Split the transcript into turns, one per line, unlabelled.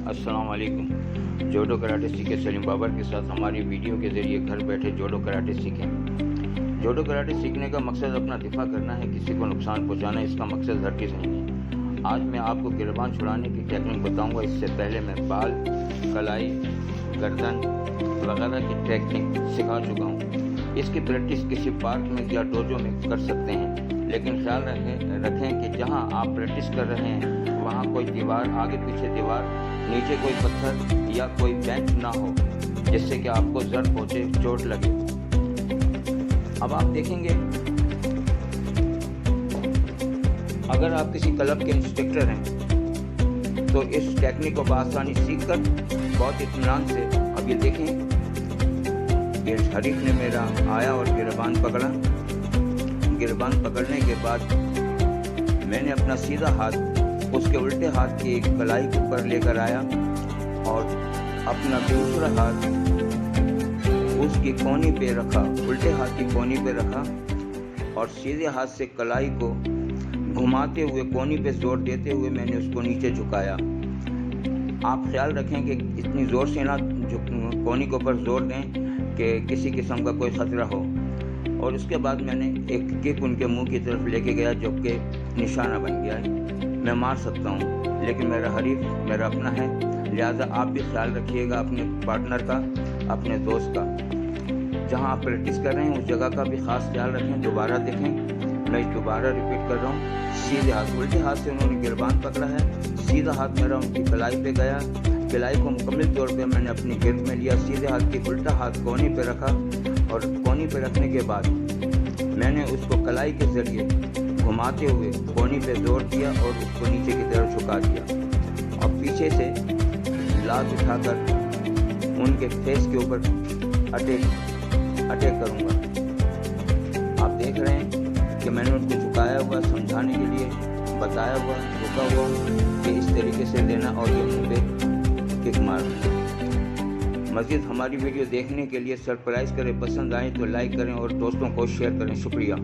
अस्सलाम वालेकुम। जोडो कराटे सीखे सलीम बाबर के साथ हमारी वीडियो के ज़रिए घर बैठे जोडो कराटे सीखें। जोडो कराटे सीखने का मकसद अपना दिफा करना है, किसी को नुकसान पहुंचाना इसका मकसद हरगिज़ नहीं है। आज मैं आपको गिरबान छुड़ाने की टेक्निक बताऊंगा। इससे पहले मैं बाल, कलाई, गर्दन वगैरह की टेक्निक सिखा चुका हूँ। इसकी प्रैक्टिस किसी पार्क में या डोजो में कर सकते हैं, लेकिन ख्याल रखें कि जहाँ आप प्रैक्टिस कर रहे हैं वहाँ कोई दीवार, आगे पीछे दीवार, नीचे कोई पत्थर या कोई बेंच ना हो जिससे कि आपको जर्द पहुँचे, चोट लगे। अब आप देखेंगे, अगर आप किसी क्लब के इंस्ट्रक्टर हैं तो इस टेक्निक को बआसानी सीख कर बहुत इत्मीनान से, अब ये देखें, ये हरीफ ने मेरा आया और गिरबान पकड़ा। गिरबान पकड़ने के बाद मैंने अपना सीधा हाथ उसके उल्टे हाथ की कलाई के ऊपर लेकर आया और अपना दूसरा हाथ उसकी कोनी पे रखा, उल्टे हाथ की कोनी पे रखा और सीधे हाथ से कलाई को घुमाते हुए कोनी पे जोर देते हुए मैंने उसको नीचे झुकाया। आप ख्याल रखें कि इतनी ज़ोर से ना कोनी के ऊपर जोर दें कि किसी किस्म का कोई ख़तरा हो। और उसके बाद मैंने एक किक उनके मुंह की तरफ लेके गया जो कि निशाना बन गया है। मैं मार सकता हूँ, लेकिन मेरा हरीफ मेरा अपना है, लिहाजा आप भी ख्याल रखिएगा अपने पार्टनर का, अपने दोस्त का। जहाँ आप प्रैक्टिस कर रहे हैं उस जगह का भी ख़ास ख्याल रखें। दोबारा देखें, मैं दोबारा रिपीट कर रहा हूँ। सीधे हाथ, उल्टे हाथ से उन्होंने गिरबान पकड़ा है, सीधा हाथ मेरा उनकी कलाई पे गया, कलाई को मुकम्मल तौर पे मैंने अपनी गिरफ्त में लिया, सीधे हाथ की उल्टा हाथ कोनी पे रखा और कोनी पे रखने के बाद मैंने उसको कलाई के ज़रिए घुमाते हुए कोनी पे जोर दिया और उसको नीचे की तरफ झुका दिया और पीछे से लात उठाकर उनके फेस के ऊपर अटैक करूँगा। आप देख रहे हैं कि मैंने उनको झुकाया हुआ, समझाने के लिए बताया हुआ, झुका हुआ कि इस तरीके से देना और ये मुँह पे किक मारना। मज़ीद हमारी वीडियो देखने के लिए सब्सक्राइब करें, पसंद आए तो लाइक करें और दोस्तों को शेयर करें। शुक्रिया।